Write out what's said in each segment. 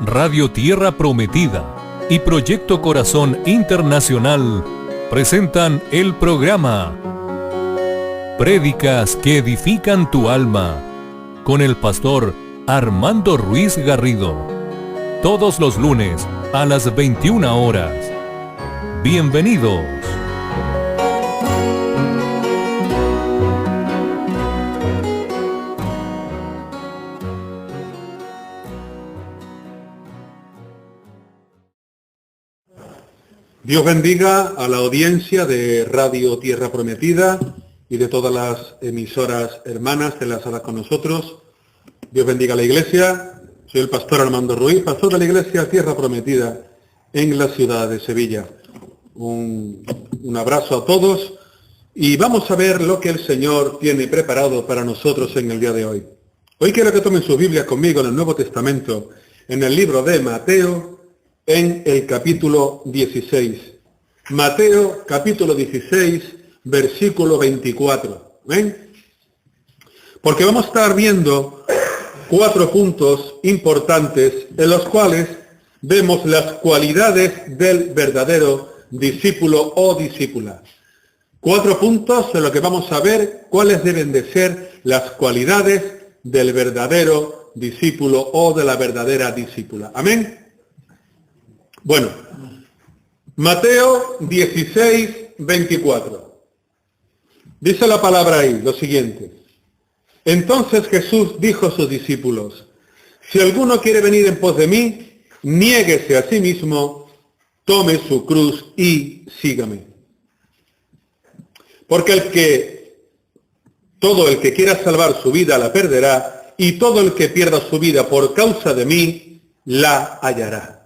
Radio Tierra Prometida y Proyecto Corazón Internacional presentan el programa Prédicas que edifican tu alma con el pastor Armando Ruiz Garrido, todos los lunes a las 21 horas. Bienvenidos. Dios bendiga a la audiencia de Radio Tierra Prometida y de todas las emisoras hermanas enlazadas con nosotros. Dios bendiga a la iglesia. Soy el pastor Armando Ruiz, pastor de la iglesia Tierra Prometida en la ciudad de Sevilla. Un abrazo a todos y vamos a ver lo que el Señor tiene preparado para nosotros en el día de hoy. Hoy quiero que tomen sus Biblias conmigo en el Nuevo Testamento, en el libro de Mateo, en el capítulo 16. Mateo, capítulo 16, versículo 24. ¿Ven? Porque vamos a estar viendo 4 puntos importantes en los cuales vemos las cualidades del verdadero discípulo o discípula. 4 puntos en los que vamos a ver cuáles deben de ser las cualidades del verdadero discípulo o de la verdadera discípula. Amén. Bueno, Mateo 16, 24. Dice la palabra ahí lo siguiente. Entonces Jesús dijo a sus discípulos: si alguno quiere venir en pos de mí, niéguese a sí mismo, tome su cruz y sígame. Porque todo el que quiera salvar su vida la perderá, y todo el que pierda su vida por causa de mí la hallará.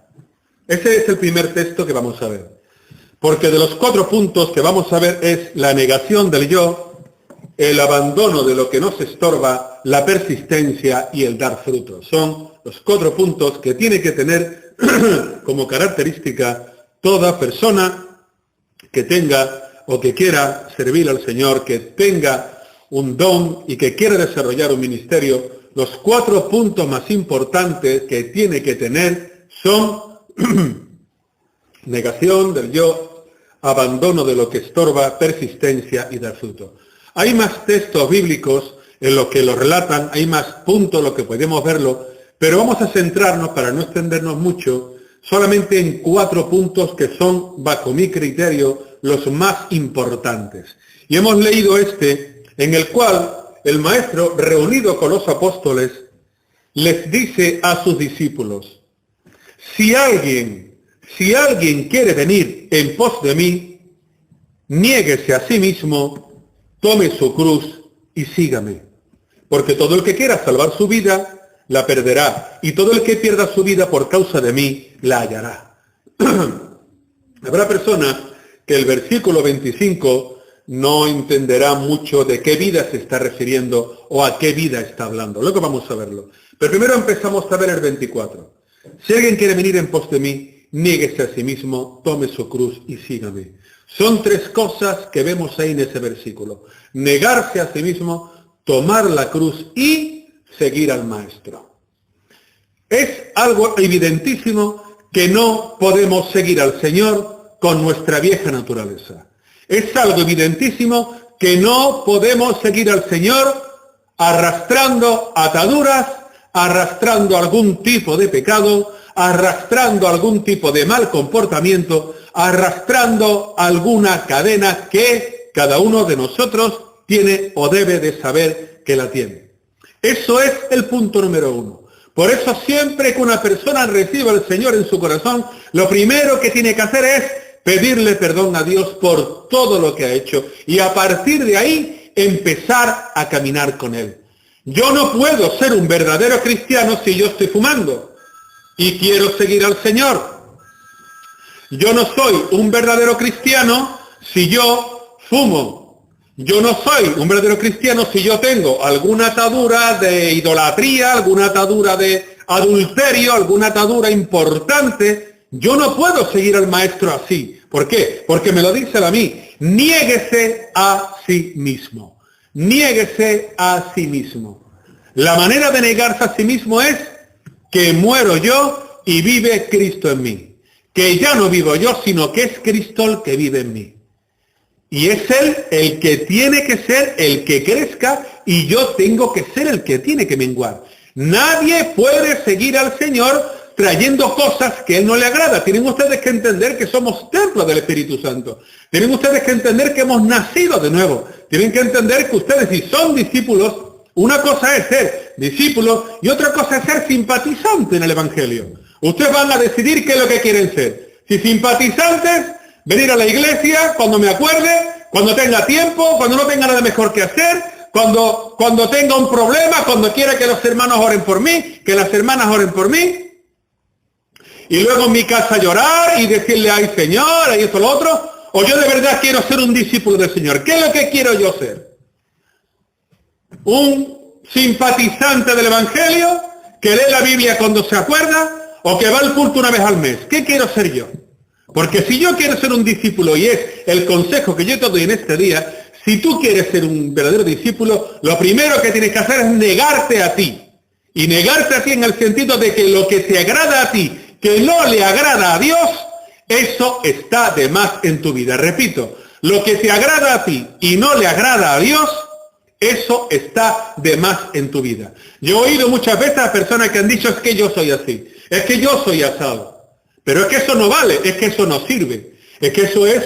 Ese es el primer texto que vamos a ver. Porque de los 4 puntos que vamos a ver es la negación del yo, el abandono de lo que nos estorba, la persistencia y el dar frutos. Son los 4 puntos que tiene que tener como característica toda persona que tenga o que quiera servir al Señor, que tenga un don y que quiera desarrollar un ministerio. Los 4 puntos más importantes que tiene que tener son negación del yo, abandono de lo que estorba, persistencia y dar fruto. Hay más textos bíblicos en los que lo relatan, hay más puntos en los que podemos verlo, pero vamos a centrarnos, para no extendernos mucho, solamente en 4 puntos que son, bajo mi criterio, los más importantes. Y hemos leído en el cual el Maestro, reunido con los apóstoles, les dice a sus discípulos: Si alguien quiere venir en pos de mí, niéguese a sí mismo, tome su cruz y sígame. Porque todo el que quiera salvar su vida, la perderá, y todo el que pierda su vida por causa de mí, la hallará. Habrá personas que el versículo 25 no entenderá mucho de qué vida se está refiriendo o a qué vida está hablando. Luego vamos a verlo. Pero primero empezamos a ver el 24. Si alguien quiere venir en pos de mí, niéguese a sí mismo, tome su cruz y sígame. Son 3 cosas que vemos ahí en ese versículo. Negarse a sí mismo, tomar la cruz y seguir al Maestro. Es algo evidentísimo que no podemos seguir al Señor con nuestra vieja naturaleza. Es algo evidentísimo que no podemos seguir al Señor arrastrando ataduras, arrastrando algún tipo de pecado, arrastrando algún tipo de mal comportamiento, arrastrando alguna cadena que cada uno de nosotros tiene o debe de saber que la tiene. Eso es el punto número 1. Por eso siempre que una persona reciba al Señor en su corazón, lo primero que tiene que hacer es pedirle perdón a Dios por todo lo que ha hecho y a partir de ahí empezar a caminar con Él. Yo no puedo ser un verdadero cristiano si yo estoy fumando y quiero seguir al Señor. Yo no soy un verdadero cristiano si yo fumo. Yo no soy un verdadero cristiano si yo tengo alguna atadura de idolatría, alguna atadura de adulterio, alguna atadura importante. Yo no puedo seguir al Maestro así. ¿Por qué? Porque me lo dice él a mí. Niéguese a sí mismo. Niéguese a sí mismo. La manera de negarse a sí mismo es que muero yo y vive Cristo en mí. Que ya no vivo yo, sino que es Cristo el que vive en mí. Y es Él el que tiene que ser el que crezca y yo tengo que ser el que tiene que menguar. Nadie puede seguir al Señor trayendo cosas que Él no le agrada. Tienen ustedes que entender que somos templo del Espíritu Santo. Tienen ustedes que entender que hemos nacido de nuevo. Tienen que entender que ustedes, si son discípulos, una cosa es ser discípulos y otra cosa es ser simpatizantes en el Evangelio. Ustedes van a decidir qué es lo que quieren ser. Si simpatizantes, venir a la iglesia cuando me acuerde, cuando tenga tiempo, cuando no tenga nada mejor que hacer, cuando tenga un problema, cuando quiera que los hermanos oren por mí, que las hermanas oren por mí. Y luego en mi casa llorar y decirle, ay Señor, ay esto, lo otro. O yo de verdad quiero ser un discípulo del Señor. ¿Qué es lo que quiero yo ser? ¿Un simpatizante del Evangelio que lee la Biblia cuando se acuerda o que va al culto una vez al mes? ¿Qué quiero ser yo? Porque si yo quiero ser un discípulo, y es el consejo que yo te doy en este día, si tú quieres ser un verdadero discípulo, lo primero que tienes que hacer es negarte a ti. Y negarte a ti en el sentido de que lo que te agrada a ti, que no le agrada a Dios, eso está de más en tu vida. Repito, lo que te agrada a ti y no le agrada a Dios, eso está de más en tu vida. Yo he oído muchas veces a personas que han dicho, es que yo soy así, es que yo soy asado. Pero es que eso no vale, es que eso no sirve. Es que eso es,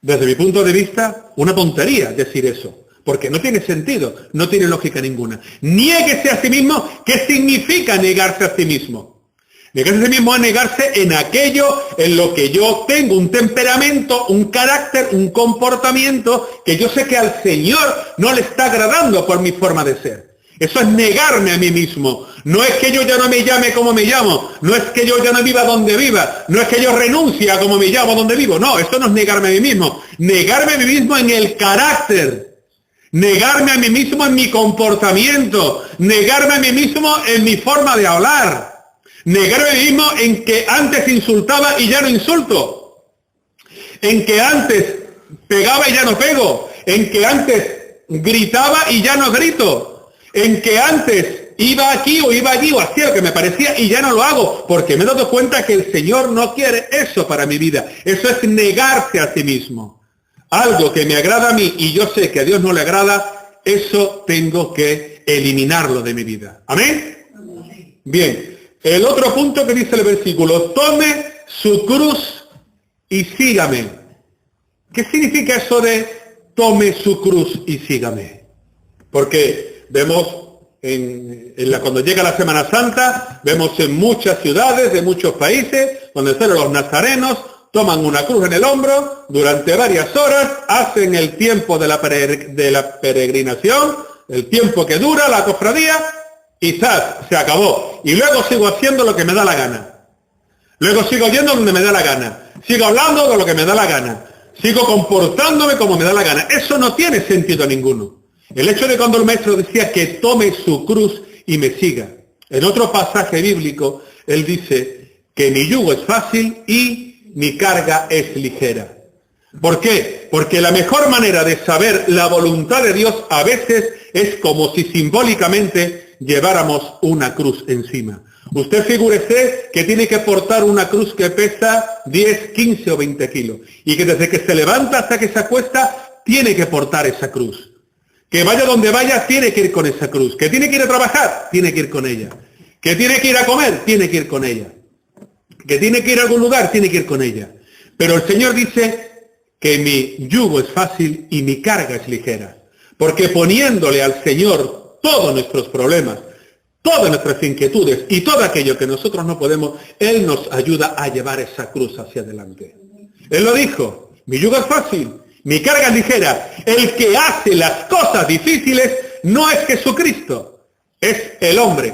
desde mi punto de vista, una tontería decir eso. Porque no tiene sentido, no tiene lógica ninguna. Niéguese a sí mismo. ¿Qué significa negarse a sí mismo? Negarse a sí mismo es negarse en aquello en lo que yo tengo un temperamento, un carácter, un comportamiento que yo sé que al Señor no le está agradando por mi forma de ser. Eso es negarme a mí mismo. No es que yo ya no me llame como me llamo, no es que yo ya no viva donde viva, no es que yo renuncie a como me llamo donde vivo. No, esto no es negarme a mí mismo. Negarme a mí mismo en el carácter. Negarme a mí mismo en mi comportamiento. Negarme a mí mismo en mi forma de hablar. Negarme a mí mismo en que antes insultaba y ya no insulto. En que antes pegaba y ya no pego. En que antes gritaba y ya no grito. En que antes iba aquí o iba allí o hacía lo que me parecía y ya no lo hago, porque me he dado cuenta que el Señor no quiere eso para mi vida. Eso es negarse a sí mismo. Algo que me agrada a mí y yo sé que a Dios no le agrada, eso tengo que eliminarlo de mi vida. ¿Amén? Bien, el otro punto que dice el versículo, tome su cruz y sígame. ¿Qué significa eso de tome su cruz y sígame? Porque vemos cuando llega la Semana Santa, vemos en muchas ciudades de muchos países, donde solo los nazarenos toman una cruz en el hombro, durante varias horas, hacen el tiempo de la peregrinación, el tiempo que dura la cofradía, y ¡zas! Se acabó. Y luego sigo haciendo lo que me da la gana. Luego sigo yendo donde me da la gana. Sigo hablando de lo que me da la gana. Sigo comportándome como me da la gana. Eso no tiene sentido ninguno. El hecho de cuando el maestro decía que tome su cruz y me siga. En otro pasaje bíblico, él dice que mi yugo es fácil y mi carga es ligera. ¿Por qué? Porque la mejor manera de saber la voluntad de Dios a veces es como si simbólicamente lleváramos una cruz encima. Usted figúrese que tiene que portar una cruz que pesa 10, 15 o 20 kilos y que desde que se levanta hasta que se acuesta tiene que portar esa cruz. Que vaya donde vaya, tiene que ir con esa cruz. Que tiene que ir a trabajar, tiene que ir con ella. Que tiene que ir a comer, tiene que ir con ella. Que tiene que ir a algún lugar, tiene que ir con ella. Pero el Señor dice que mi yugo es fácil y mi carga es ligera. Porque poniéndole al Señor todos nuestros problemas, todas nuestras inquietudes y todo aquello que nosotros no podemos, Él nos ayuda a llevar esa cruz hacia adelante. Él lo dijo, mi yugo es fácil. Mi carga es ligera. El que hace las cosas difíciles no es Jesucristo, es el hombre.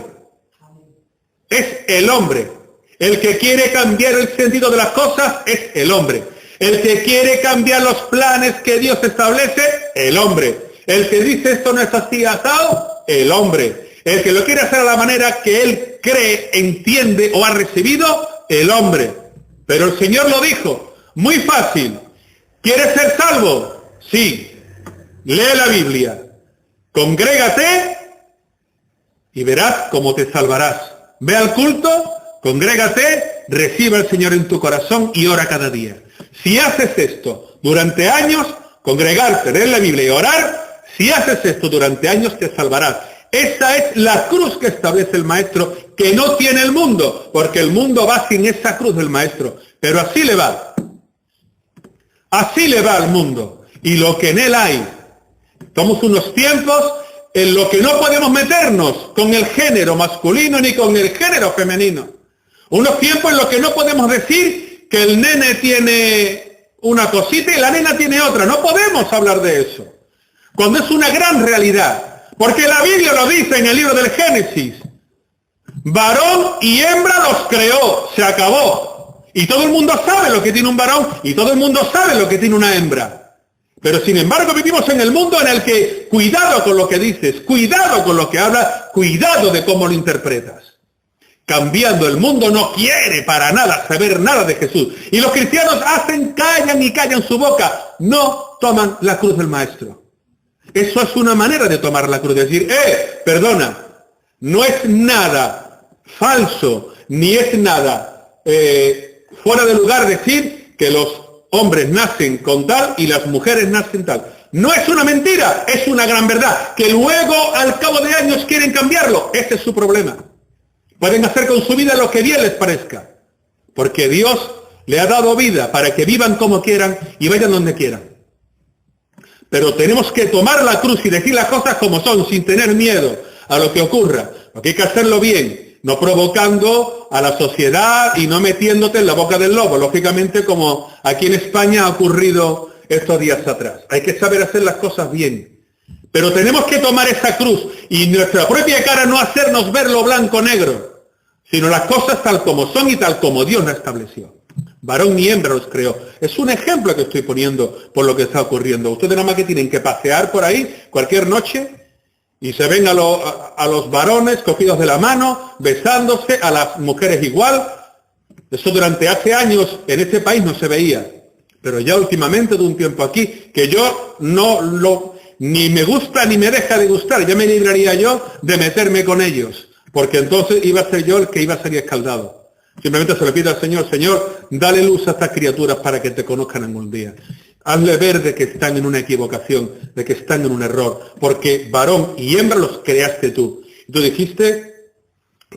Es el hombre. El que quiere cambiar el sentido de las cosas es el hombre. El que quiere cambiar los planes que Dios establece, el hombre. El que dice esto no es así asado, el hombre. El que lo quiere hacer a la manera que él cree, entiende o ha recibido, el hombre. Pero el Señor lo dijo, muy fácil. ¿Quieres ser salvo? Sí. Lee la Biblia. Congrégate y verás cómo te salvarás. Ve al culto, Congrégate, recibe al Señor en tu corazón y ora cada día. Si haces esto durante años, congregarte, leer la Biblia y orar, si haces esto durante años te salvarás. Esa es la cruz que establece el Maestro, que no tiene el mundo, porque el mundo va sin esa cruz del Maestro. Pero así le va. Así le va al mundo. Y lo que en él hay. Somos unos tiempos en los que no podemos meternos con el género masculino ni con el género femenino. Unos tiempos en los que no podemos decir que el nene tiene una cosita y la nena tiene otra. No podemos hablar de eso. Cuando es una gran realidad. Porque la Biblia lo dice en el libro del Génesis. Varón y hembra los creó. Se acabó. Y todo el mundo sabe lo que tiene un varón y todo el mundo sabe lo que tiene una hembra. Pero sin embargo vivimos en el mundo en el que cuidado con lo que dices, cuidado con lo que hablas, cuidado de cómo lo interpretas. Cambiando el mundo no quiere para nada saber nada de Jesús. Y los cristianos callan y callan su boca. No toman la cruz del Maestro. Eso es una manera de tomar la cruz, de decir, perdona, no es nada falso, ni es nada fuera de lugar decir que los hombres nacen con tal y las mujeres nacen tal. No es una mentira, es una gran verdad. Que luego, al cabo de años, quieren cambiarlo. Ese es su problema. Pueden hacer con su vida lo que bien les parezca. Porque Dios le ha dado vida para que vivan como quieran y vayan donde quieran. Pero tenemos que tomar la cruz y decir las cosas como son, sin tener miedo a lo que ocurra. Porque hay que hacerlo bien, no provocando a la sociedad y no metiéndote en la boca del lobo. Lógicamente, como aquí en España ha ocurrido estos días atrás. Hay que saber hacer las cosas bien. Pero tenemos que tomar esa cruz y nuestra propia cara no hacernos verlo blanco-negro, sino las cosas tal como son y tal como Dios las estableció. Varón y hembra los creó. Es un ejemplo que estoy poniendo por lo que está ocurriendo. Ustedes nada más que tienen que pasear por ahí cualquier noche y se ven a los varones cogidos de la mano, besándose, a las mujeres igual. Eso durante hace años en este país no se veía. Pero ya últimamente de un tiempo aquí, que yo ni me gusta ni me deja de gustar. Ya me libraría yo de meterme con ellos. Porque entonces iba a ser yo el que iba a ser escaldado. Simplemente se le pide al Señor, Señor, dale luz a estas criaturas para que te conozcan algún día. Hazle ver de que están en una equivocación, de que están en un error, porque varón y hembra los creaste tú. Y tú dijiste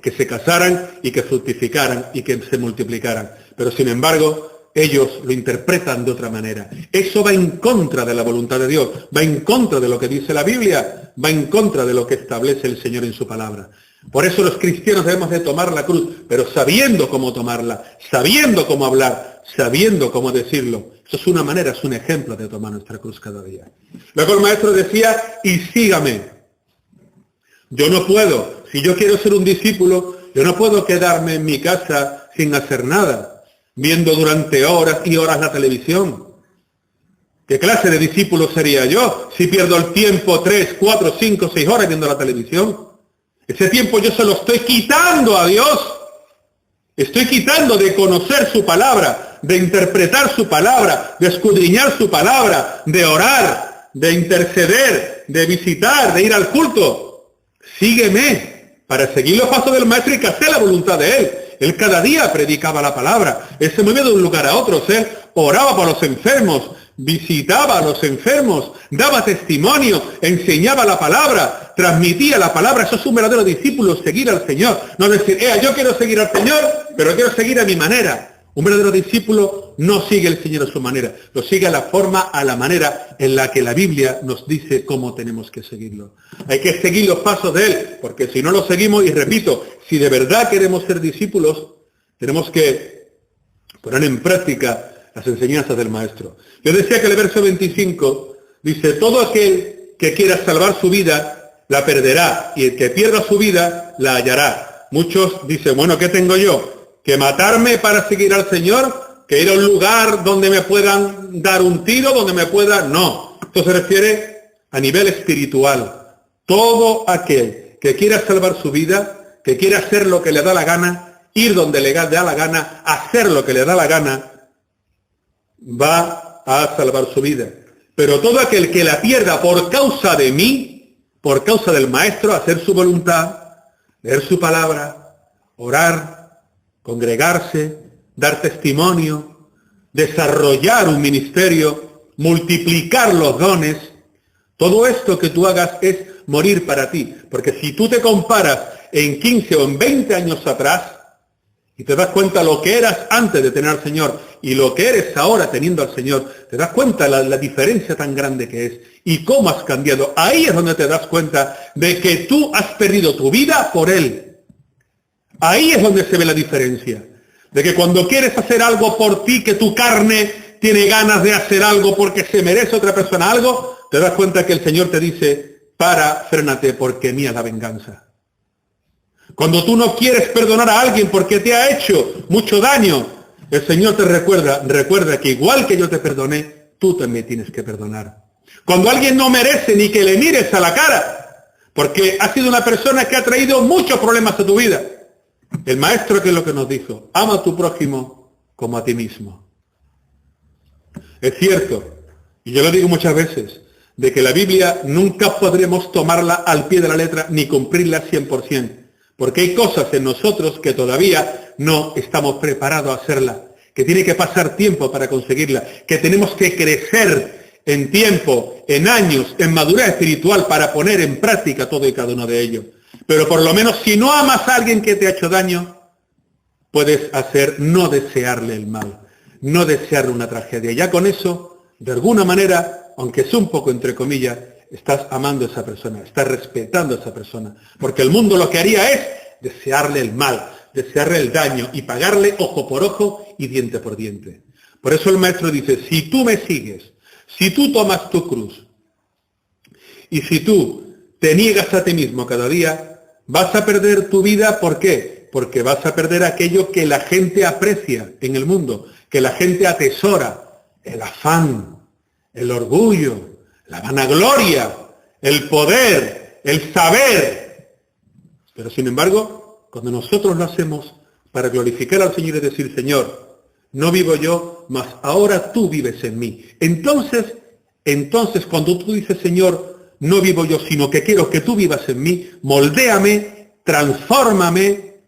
que se casaran y que fructificaran y que se multiplicaran. Pero sin embargo, ellos lo interpretan de otra manera. Eso va en contra de la voluntad de Dios, va en contra de lo que dice la Biblia, va en contra de lo que establece el Señor en su palabra. Por eso los cristianos debemos de tomar la cruz, pero sabiendo cómo tomarla, sabiendo cómo hablar, sabiendo cómo decirlo. Eso es una manera, es un ejemplo de tomar nuestra cruz cada día. Luego el Maestro decía, y sígame. Yo no puedo, si yo quiero ser un discípulo, yo no puedo quedarme en mi casa sin hacer nada, viendo durante horas y horas la televisión. ¿Qué clase de discípulo sería yo si pierdo el tiempo 3, 4, 5, 6 horas viendo la televisión? Ese tiempo yo se lo estoy quitando a Dios. Estoy quitando de conocer su palabra, de interpretar su palabra, de escudriñar su palabra, de orar, de interceder, de visitar, de ir al culto. Sígueme para seguir los pasos del Maestro y que hacer la voluntad de Él. Él cada día predicaba la palabra. Él se movía de un lugar a otro. Él oraba por los enfermos, visitaba a los enfermos, daba testimonio, enseñaba la palabra, transmitía la palabra. Eso es un verdadero discípulo, seguir al Señor. No decir, yo quiero seguir al Señor, pero quiero seguir a mi manera. Un verdadero discípulo no sigue al Señor a su manera, lo sigue a la forma, a la manera en la que la Biblia nos dice cómo tenemos que seguirlo. Hay que seguir los pasos de Él, porque si no lo seguimos, y repito, si de verdad queremos ser discípulos, tenemos que poner en práctica las enseñanzas del Maestro. Yo decía que el verso 25 dice, todo aquel que quiera salvar su vida, la perderá, y el que pierda su vida, la hallará. Muchos dicen, bueno, ¿qué tengo yo? ¿Que matarme para seguir al Señor? ¿Que ir a un lugar donde me puedan dar un tiro, donde me puedan...? No, esto se refiere a nivel espiritual. Todo aquel que quiera salvar su vida, que quiera hacer lo que le da la gana, ir donde le da la gana, hacer lo que le da la gana, va a salvar su vida. Pero todo aquel que la pierda por causa de mí, por causa del Maestro, hacer su voluntad, leer su palabra, orar, congregarse, dar testimonio, desarrollar un ministerio, multiplicar los dones. Todo esto que tú hagas es morir para ti, porque si tú te comparas en 15 o en 20 años atrás y te das cuenta lo que eras antes de tener al Señor y lo que eres ahora teniendo al Señor, te das cuenta la diferencia tan grande que es y cómo has cambiado. Ahí es donde te das cuenta de que tú has perdido tu vida por Él. Ahí es donde se ve la diferencia. De que cuando quieres hacer algo por ti, que tu carne tiene ganas de hacer algo porque se merece otra persona algo, te das cuenta que el Señor te dice, frénate, porque mía es la venganza. Cuando tú no quieres perdonar a alguien porque te ha hecho mucho daño, el Señor te recuerda que igual que yo te perdoné, tú también tienes que perdonar. Cuando alguien no merece ni que le mires a la cara, porque ha sido una persona que ha traído muchos problemas a tu vida, el Maestro, ¿qué es lo que nos dijo? Ama a tu prójimo como a ti mismo. Es cierto, y yo lo digo muchas veces, de que la Biblia nunca podremos tomarla al pie de la letra ni cumplirla 100%, porque hay cosas en nosotros que todavía no estamos preparados a hacerla, que tiene que pasar tiempo para conseguirla, que tenemos que crecer en tiempo, en años, en madurez espiritual para poner en práctica todo y cada uno de ellos. Pero por lo menos si no amas a alguien que te ha hecho daño, puedes hacer no desearle el mal, no desearle una tragedia. Ya con eso, de alguna manera, aunque sea un poco entre comillas, estás amando a esa persona, estás respetando a esa persona. Porque el mundo lo que haría es desearle el mal, desearle el daño y pagarle ojo por ojo y diente por diente. Por eso el Maestro dice, si tú me sigues, si tú tomas tu cruz y si tú te niegas a ti mismo cada día, vas a perder tu vida. ¿Por qué? Porque vas a perder aquello que la gente aprecia en el mundo, que la gente atesora, el afán, el orgullo, la vanagloria, el poder, el saber. Pero sin embargo, cuando nosotros lo hacemos para glorificar al Señor y decir, Señor, no vivo yo, mas ahora tú vives en mí. Entonces, cuando tú dices, Señor, no vivo yo, sino que quiero que tú vivas en mí, moldéame, transfórmame,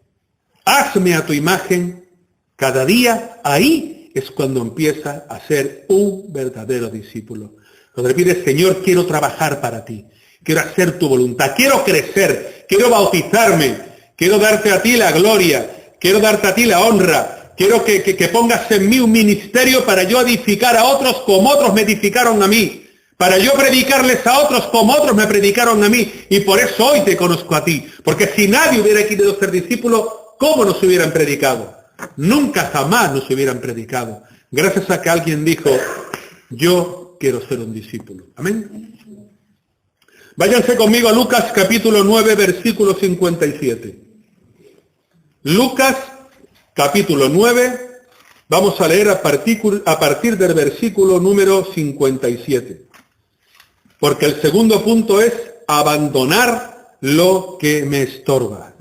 hazme a tu imagen, cada día, ahí es cuando empieza a ser un verdadero discípulo. Cuando le pides, Señor, quiero trabajar para ti, quiero hacer tu voluntad, quiero crecer, quiero bautizarme, quiero darte a ti la gloria, quiero darte a ti la honra, quiero que pongas en mí un ministerio para yo edificar a otros como otros me edificaron a mí, para yo predicarles a otros como otros me predicaron a mí, y por eso hoy te conozco a ti, porque si nadie hubiera querido ser discípulo, ¿cómo nos hubieran predicado? Nunca jamás nos hubieran predicado, gracias a que alguien dijo, yo quiero ser un discípulo. Amén. Váyanse conmigo a Lucas capítulo 9, versículo 57. Lucas capítulo 9, vamos a leer a partir del versículo número 57. Porque el segundo punto es abandonar lo que me estorba.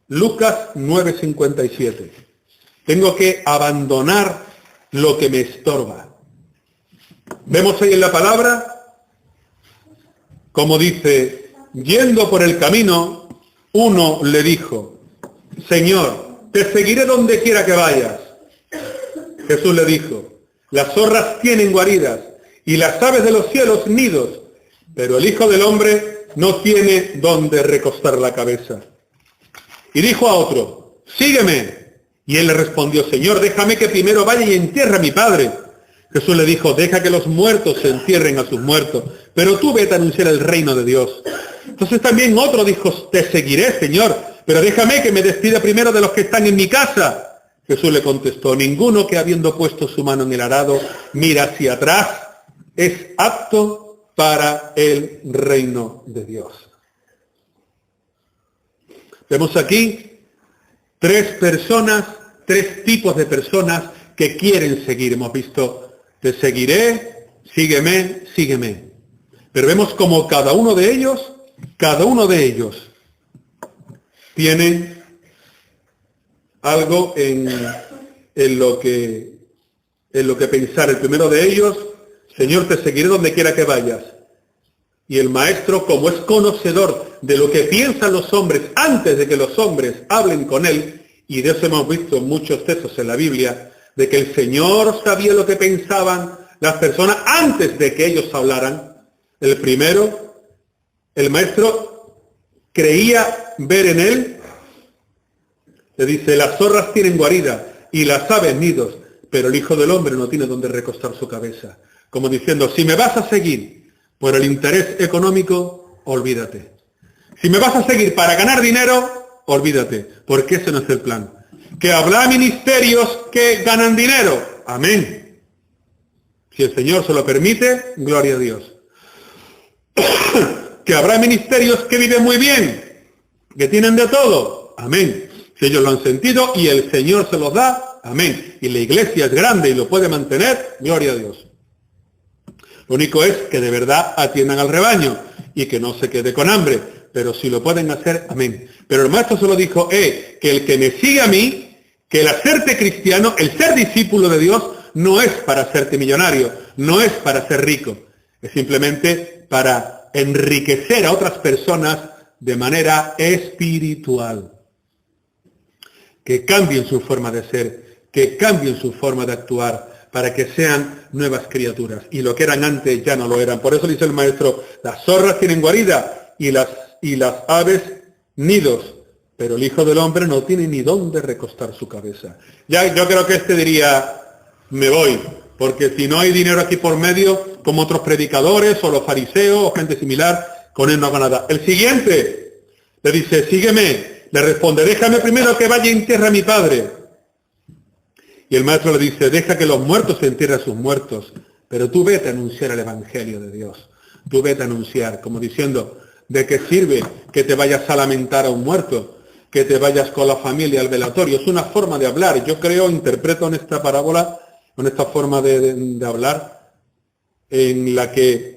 Lucas 9:57. Tengo que abandonar lo que me estorba. Vemos ahí en la palabra, como dice, yendo por el camino, uno le dijo, Señor, te seguiré donde quiera que vayas. Jesús le dijo, las zorras tienen guaridas y las aves de los cielos nidos, pero el Hijo del Hombre no tiene donde recostar la cabeza. Y dijo a otro, sígueme. Y él le respondió, Señor, déjame que primero vaya y entierre a mi padre. Jesús le dijo, deja que los muertos se entierren a sus muertos, pero tú vete a anunciar el reino de Dios. Entonces también otro dijo, te seguiré, Señor, pero déjame que me despida primero de los que están en mi casa. Jesús le contestó, ninguno que habiendo puesto su mano en el arado mira hacia atrás es apto para el reino de Dios. Vemos aquí tres tipos de personas que quieren seguir. Hemos visto, te seguiré, sígueme, sígueme. Pero vemos como cada uno de ellos tienen algo en lo que pensar. El primero de ellos, Señor, te seguiré donde quiera que vayas. Y el Maestro, como es conocedor de lo que piensan los hombres antes de que los hombres hablen con él, Y de eso hemos visto muchos textos en la Biblia, de que el Señor sabía lo que pensaban las personas antes de que ellos hablaran. El primero, el maestro creía ver en él. Le dice, las zorras tienen guarida y las aves nidos, pero el Hijo del Hombre no tiene donde recostar su cabeza. Como diciendo, si me vas a seguir por el interés económico, olvídate. Si me vas a seguir para ganar dinero, olvídate, porque ese no es el plan. Que habrá ministerios que ganan dinero. Amén. Si el Señor se lo permite, gloria a Dios. Que habrá ministerios que viven muy bien, que tienen de todo. Amén. Si ellos lo han sentido y el Señor se los da, amén. Y la iglesia es grande y lo puede mantener, gloria a Dios. Lo único es que de verdad atiendan al rebaño y que no se quede con hambre. Pero si lo pueden hacer, amén. Pero el maestro solo dijo, que el que me sigue a mí, que el hacerte cristiano, el ser discípulo de Dios, no es para hacerte millonario, no es para ser rico. Es simplemente para enriquecer a otras personas de manera espiritual. Que cambien su forma de ser, que cambien su forma de actuar, para que sean nuevas criaturas. Y lo que eran antes ya no lo eran. Por eso dice el maestro, las zorras tienen guarida y las aves nidos, pero el Hijo del Hombre no tiene ni dónde recostar su cabeza. Ya yo creo que este diría, me voy, porque si no hay dinero aquí por medio, como otros predicadores o los fariseos o gente similar, con él no hago nada. El siguiente le dice, sígueme. Le responde, déjame primero que vaya y entierre a mi padre. Y el maestro le dice, deja que los muertos se entierren a sus muertos, pero tú vete a anunciar el Evangelio de Dios. Tú vete a anunciar, como diciendo, ¿de qué sirve que te vayas a lamentar a un muerto? Que te vayas con la familia al velatorio. Es una forma de hablar. Yo creo, interpreto en esta parábola, en esta forma de hablar, en la que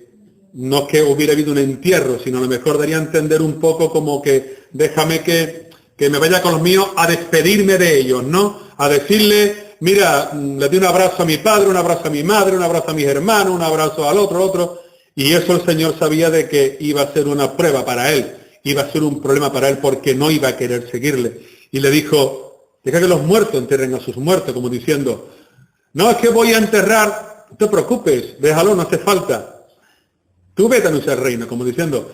no es que hubiera habido un entierro, sino a lo mejor daría a entender un poco como que déjame que me vaya con los míos a despedirme de ellos, ¿no? A decirle, mira, le di un abrazo a mi padre, un abrazo a mi madre, un abrazo a mis hermanos, un abrazo al otro. Y eso el Señor sabía de que iba a ser una prueba para él, iba a ser un problema para él porque no iba a querer seguirle. Y le dijo, deja que los muertos entierren a sus muertos, como diciendo, no es que voy a enterrar, no te preocupes, déjalo, no hace falta. Tú vete a anunciar el reino, como diciendo,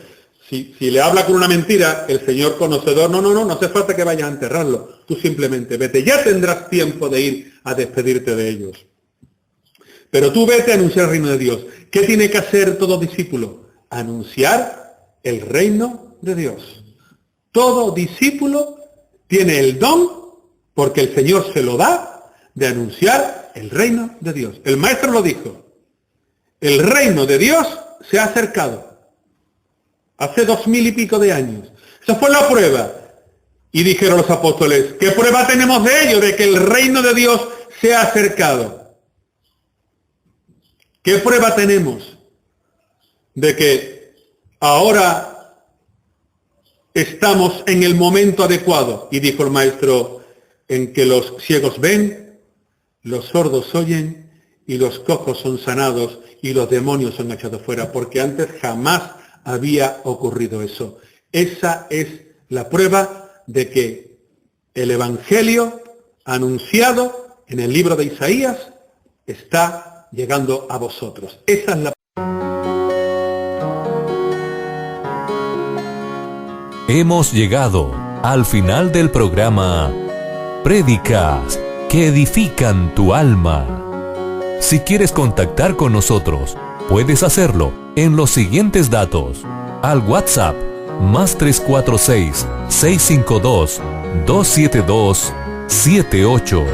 si le habla con una mentira, el Señor conocedor, no hace falta que vayas a enterrarlo. Tú simplemente vete, ya tendrás tiempo de ir a despedirte de ellos. Pero tú vete a anunciar el reino de Dios. ¿Qué tiene que hacer todo discípulo? Anunciar el reino de Dios. Todo discípulo tiene el don, porque el Señor se lo da, de anunciar el reino de Dios. El maestro lo dijo. El reino de Dios se ha acercado. Hace 2000 y pico de años. Esa fue la prueba. Y dijeron los apóstoles, ¿qué prueba tenemos de ello? De que el reino de Dios se ha acercado. ¿Qué prueba tenemos de que ahora estamos en el momento adecuado? Y dijo el maestro, en que los ciegos ven, los sordos oyen, y los cojos son sanados, y los demonios son echados fuera, porque antes jamás había ocurrido eso. Esa es la prueba de que el Evangelio anunciado en el libro de Isaías está llegando a vosotros. Esa es la... Hemos llegado al final del programa Prédicas que edifican tu alma. Si quieres contactar con nosotros, puedes hacerlo en los siguientes datos. Al WhatsApp +346 652 272 78.